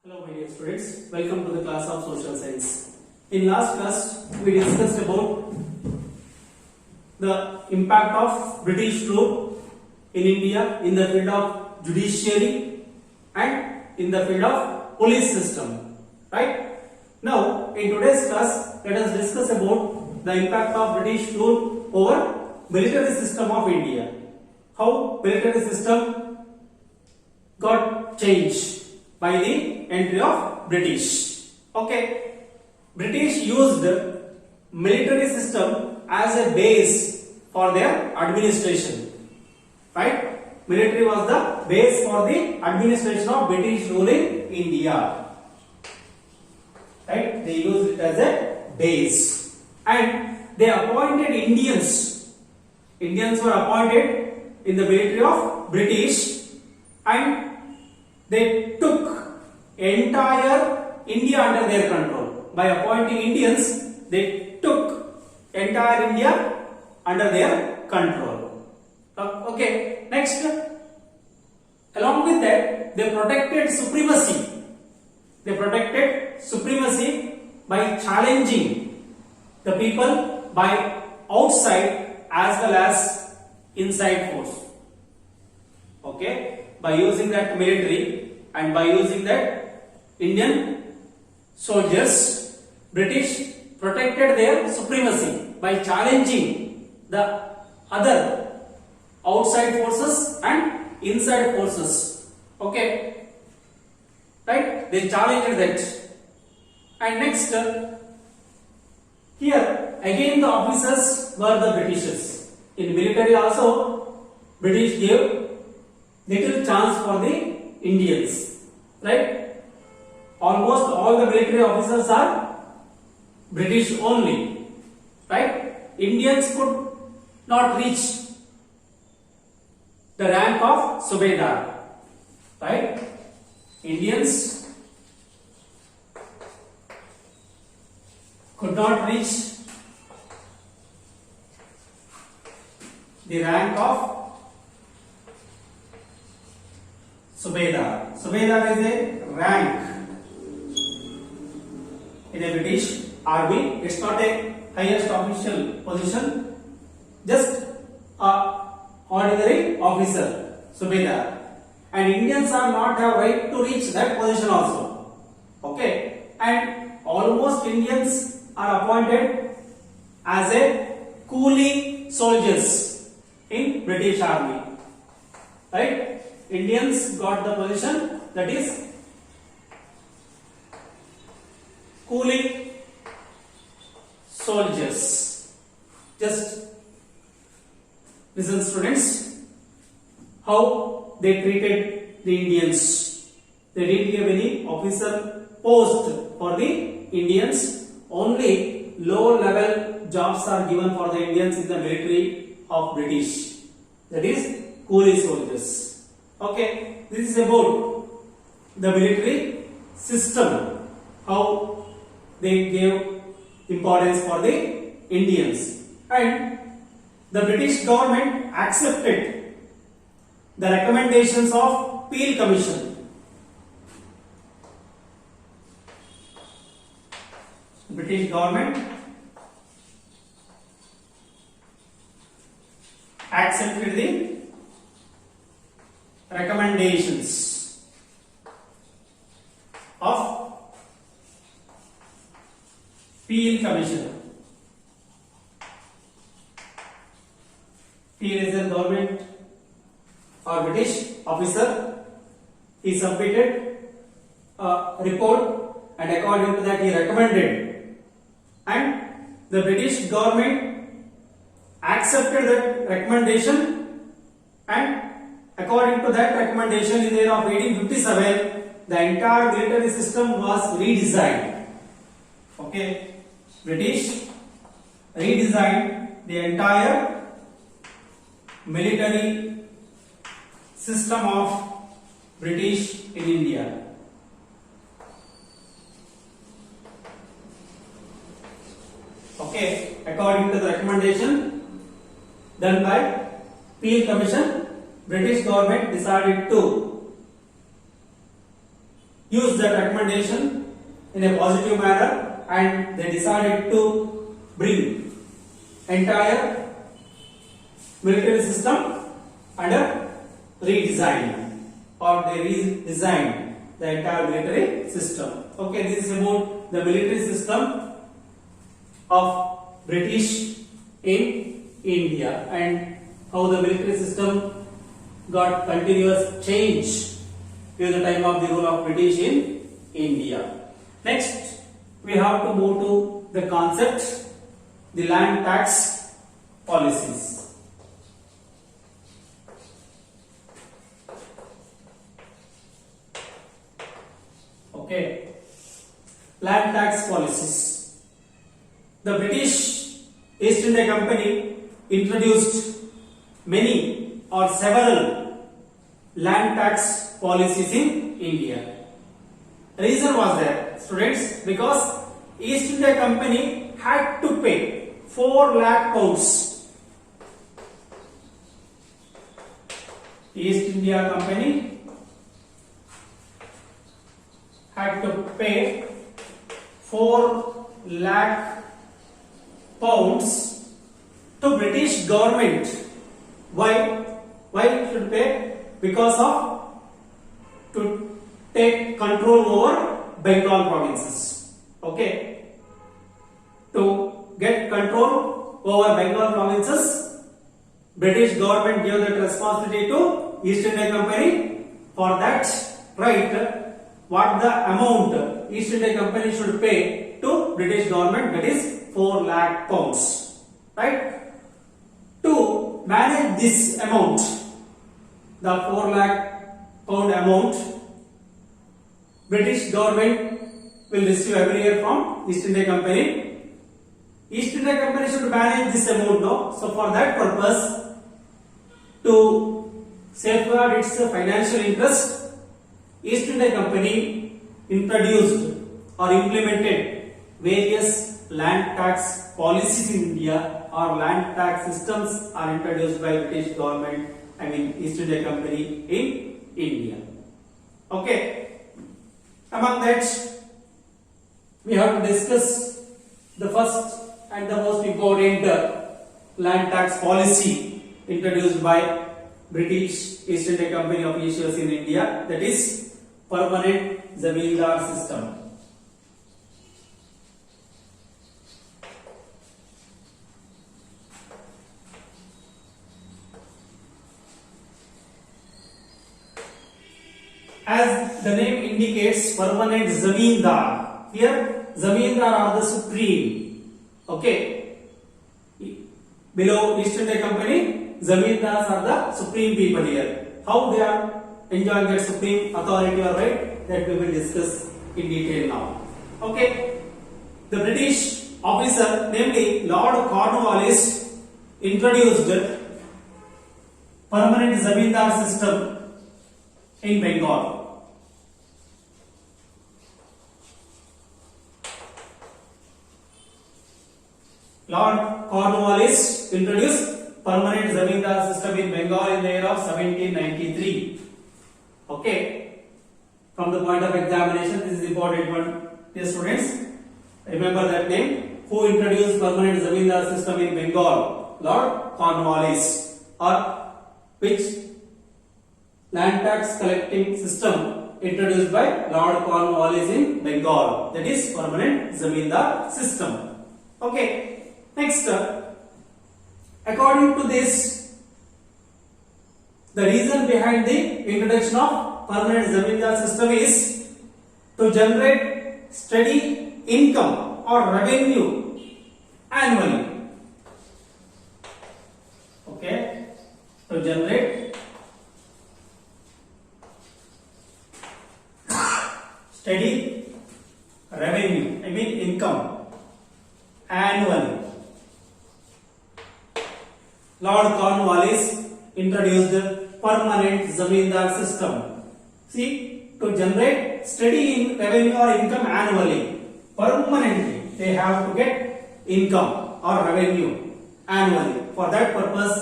Hello my dear students, welcome to the class of social science. In last class we discussed about the impact of British rule in India in the field of judiciary and in the field of police system, right? Now in today's class let us discuss about the impact of British rule over military system of India. How military system got changed by the entry of British. Okay, British used military system as a base for their administration. Right? Military was the base for the administration of British rule in India. Right? They used it as a base, and they appointed Indians. Indians were appointed in the military of British, and they took entire India under their control. By appointing Indians, they took entire India under their control. Okay, next, along with that, they protected supremacy. They protected supremacy by challenging the people by outside as well as inside force. Okay, by using that military and by using that Indian soldiers, British protected their supremacy by challenging the other outside forces and inside forces. Okay, right? They challenged that. And next, here again the officers were the Britishers. In military also, British gave little chance for the Indians, right? Almost all the military officers are British only, right? Indians could not reach the rank of Subedar, right? Indians could not reach the rank of Subedar. Subedar is a rank in a British army. It's not a highest official position, just a ordinary officer, Subedar. And Indians are not have right to reach that position also. Okay, and almost Indians are appointed as a coolie soldiers in British army, right? Indians got the position, that is coolie soldiers. Just listen students, how they treated the Indians. They didn't give any officer post for the Indians. Only low level jobs are given for the Indians in the military of British, that is coolie soldiers. Okay, this is about the military system, how they gave importance for the Indians. And the British government accepted the recommendations of Peel Commission. British government accepted the recommendations of Peel Commission. Peel is a government or British officer. He submitted a report, and according to that he recommended, and the British government accepted that recommendation, and according to that recommendation, in the year of 1857, the entire military system was redesigned. Okay, British redesigned the entire military system of British in India. Okay, according to the recommendation done by Peel Commission, British government decided to used that recommendation in a positive manner and they decided to bring entire military system under redesign, or they redesigned the entire military system. Okay, this is about the military system of British in India and how the military system got continuous change during the time of the rule of British in India. Next, we have to move to the concept, the land tax policies. Okay, land tax policies. The British East India Company introduced many or several land tax policies in India. Reason was there, students, because East India Company had to pay 4 lakh pounds. East India Company had to pay 4 lakh pounds to British government. Why? Why it should pay? Because of to take control over Bengal provinces. Okay. To get control over Bengal provinces, British government gave that responsibility to East India Company. For that, right, what the amount East India Company should pay to British government, that is 4 lakh pounds. Right? To manage this amount, the 4 lakh pound amount, British government will receive every year from East India Company. East India Company should manage this amount now. So for that purpose, to safeguard its financial interest, East India Company introduced or implemented various land tax policies in India, or land tax systems are introduced by British government, East India Company in India. Okay. Among that, we have to discuss the first and the most important land tax policy introduced by British East India Company officials in India, that is permanent zamindar system. As the name indicates, permanent zamindar. Here, zamindar are the supreme. Okay. Below East India Company, zamindars are the supreme people here. How they are enjoying their supreme authority or right, that we will discuss in detail now. Okay. The British officer, namely Lord Cornwallis, introduced permanent zamindar system in Bengal. Lord Cornwallis introduced permanent zamindar system in Bengal in the year of 1793. Okay. From the point of examination, this is important one. Dear students, remember that name. Who introduced permanent zamindar system in Bengal? Lord Cornwallis. Or which land tax collecting system introduced by Lord Cornwallis in Bengal? That is permanent zamindar system. Okay. Next, according to this, the reason behind the introduction of permanent zamindar system is to generate steady income or revenue annually. Okay, to generate steady revenue, income annually. Lord Cornwallis introduced permanent zamindar system. See, to generate steady revenue or income annually, permanently they have to get income or revenue annually. For that purpose,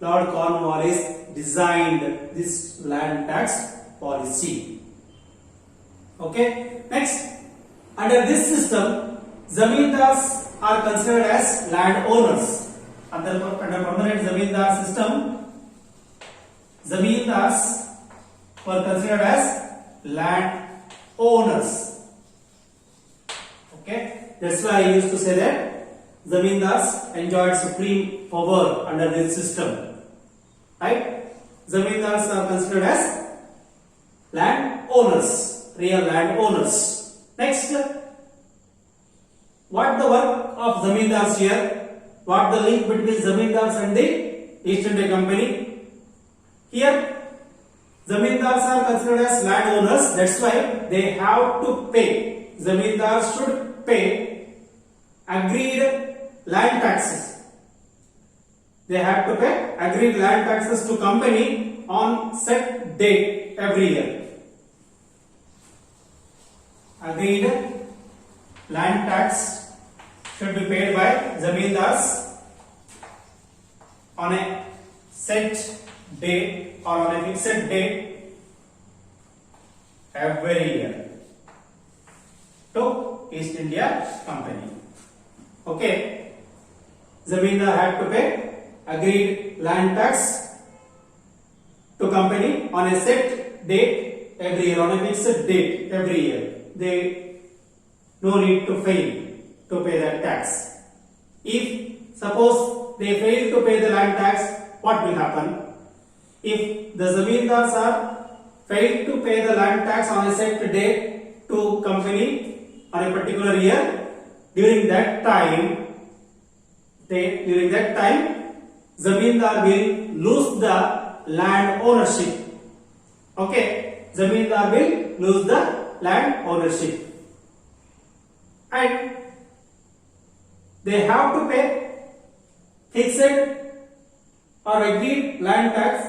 Lord Cornwallis designed this land tax policy. Okay. Next, under this system, zamindars are considered as landowners. Under permanent zamindar system, zamindars were considered as landowners. Okay, that's why I used to say that zamindars enjoyed supreme power under this system. Right? Zamindars are considered as landowners, real landowners. Next, what the work of zamindars here? What the link between zamindars and the East India Company? Here, zamindars are considered as landowners. That's why they have to pay. Zamindars should pay agreed land taxes. They have to pay agreed land taxes to company on set date every year. Agreed land tax should be paid by zamindars on a set date or on a fixed date every year to East India Company. Okay, zamindar had to pay agreed land tax to company on a set date every year, on a fixed date every year. They no need to fail to pay that tax. If suppose they fail to pay the land tax, what will happen? If the zamindars are failed to pay the land tax on a set date to company on a particular year, during that time zamindar will lose the land ownership. Okay, zamindar will lose the land ownership, and they have to pay fixed or agreed land tax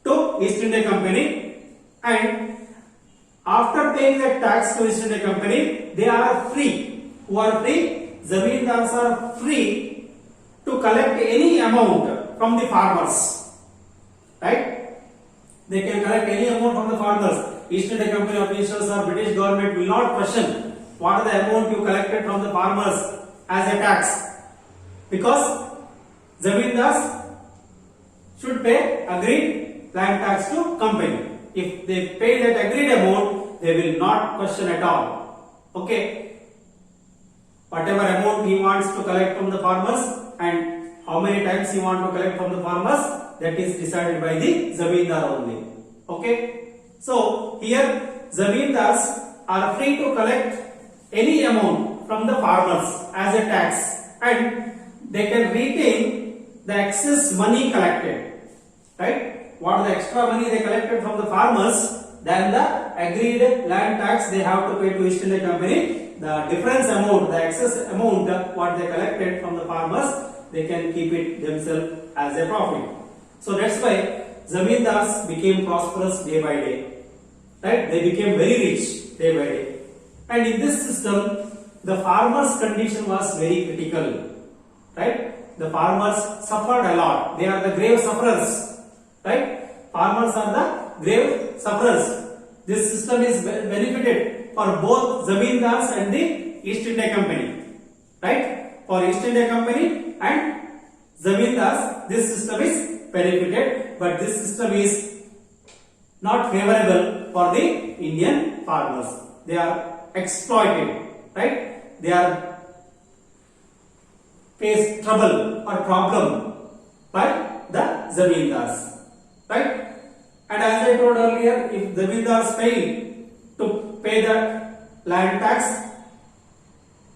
to East India Company, and after paying that tax to East India Company, they are free. Who are free? Zamindars are free to collect any amount from the farmers. Right? They can collect any amount from the farmers. East India Company officials or British government will not question what is the amount you collected from the farmers as a tax, because zamindars should pay agreed land tax to company. If they pay that agreed amount, they will not question at all. Okay, whatever amount he wants to collect from the farmers and how many times he wants to collect from the farmers, that is decided by the zamindar only. Okay. So here zamindars are free to collect any amount from the farmers as a tax, and they can retain the excess money collected. Right? What the extra money they collected from the farmers than the agreed land tax they have to pay to East India Company, the difference amount, the excess amount what they collected from the farmers, they can keep it themselves as a profit. So that's why zamindars became prosperous day by day. Right? They became very rich day by day. And in this system, the farmers' condition was very critical. Right? The farmers suffered a lot. They are the grave sufferers. Right? Farmers are the grave sufferers. This system is benefited for both zamindars and the East India Company. Right? For East India Company and zamindars, this system is benefited, but this system is not favorable for the Indian farmers. They are exploited, right? They are face trouble or problem by the zamindars, right? And as I told earlier, if zamindars fail to pay the land tax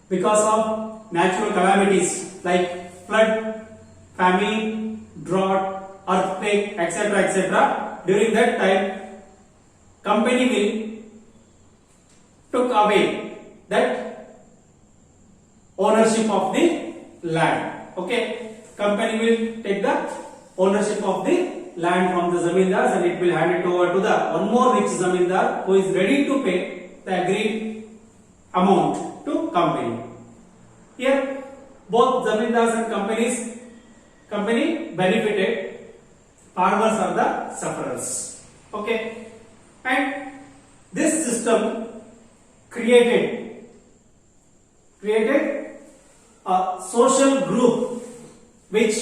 because of natural calamities like flood, famine, drought, earthquake, etc., etc., during that time, company will took away that ownership of the land. Okay, company will take the ownership of the land from the zamindars and it will hand it over to the one more rich zamindar who is ready to pay the agreed amount to company. Here, both zamindars and company benefited. Farmers are the sufferers. Okay, and this system created a social group which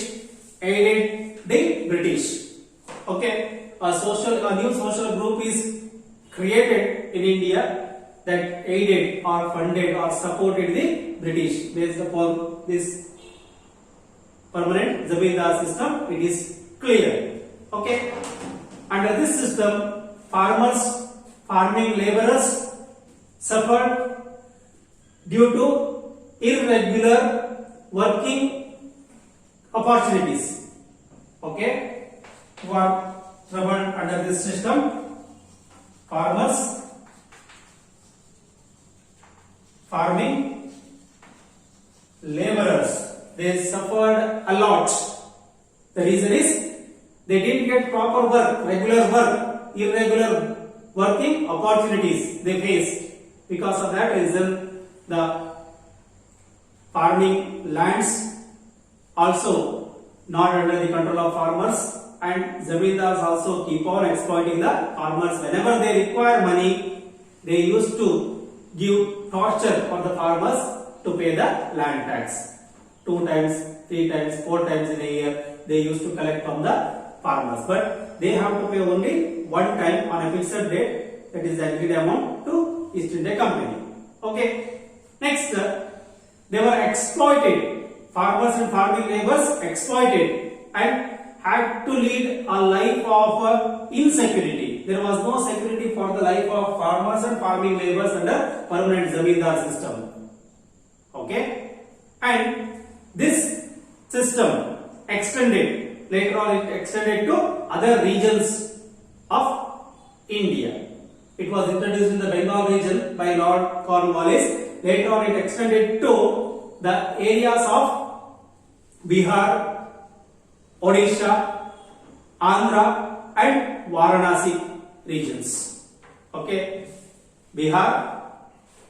aided the British. Okay, a new social group is created in India that aided or funded or supported the British based upon this permanent zamindar system. It is clear. Okay, under this system, farming laborers suffered due to irregular working opportunities. Okay, who are troubled under this system? Farming laborers, they suffered a lot. The reason is they didn't get proper work, regular work, irregular working opportunities they faced. Because of that reason, the farming lands also not under the control of farmers, and zamindars also keep on exploiting the farmers. Whenever they require money, they used to give torture for the farmers to pay the land tax. 2 times, 3 times, 4 times in a year they used to collect from the farmers, but they have to pay only one time on a fixed date, that is the agreed amount, to East India Company. Okay, next they were exploited. Farmers and farming laborers exploited and had to lead a life of insecurity. There was no security for the life of farmers and farming laborers under permanent zamindar system. Okay, and this system extended, later on it extended to other regions of India. It was introduced in the Bengal region by Lord Cornwallis. Later on it extended to the areas of Bihar, Odisha, Andhra and Varanasi regions. Okay, Bihar,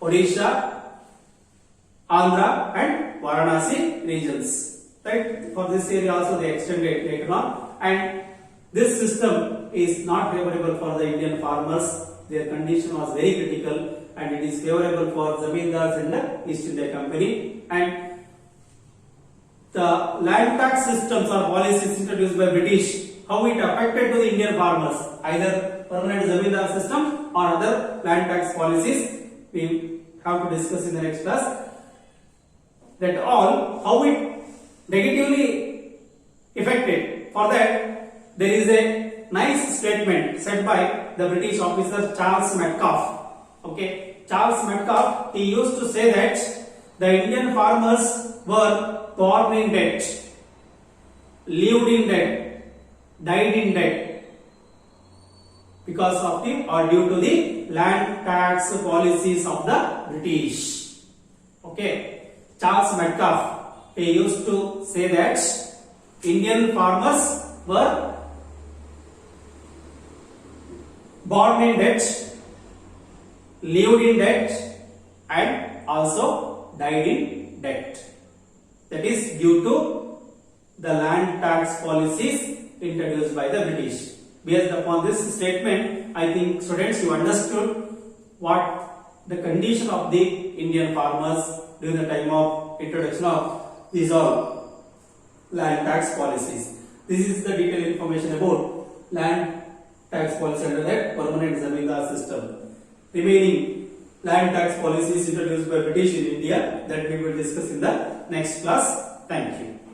Odisha, Andhra and Varanasi regions. Right, for this area also they extended later on, and this system is not favorable for the Indian farmers. Their condition was very critical, and it is favorable for zamindars and the East India Company. And the land tax systems or policies introduced by British, how it affected to the Indian farmers, either permanent zamindar system or other land tax policies, we have to discuss in the next class. That all, how it negatively affected. For that, there is a nice statement said by the British officer Charles Metcalfe. Okay, Charles Metcalfe, he used to say that the Indian farmers were born in debt, lived in debt, died in debt because of the or due to the land tax policies of the British. Okay, Charles Metcalfe, he used to say that Indian farmers were born in debt, lived in debt and also died in debt. That is due to the land tax policies introduced by the British. Based upon this statement, I think students, you understood what the condition of the Indian farmers during the time of introduction of these all land tax policies. This is the detailed information about land tax policy under that permanent zamindar system. Remaining land tax policies introduced by British in India, that we will discuss in the next class. Thank you.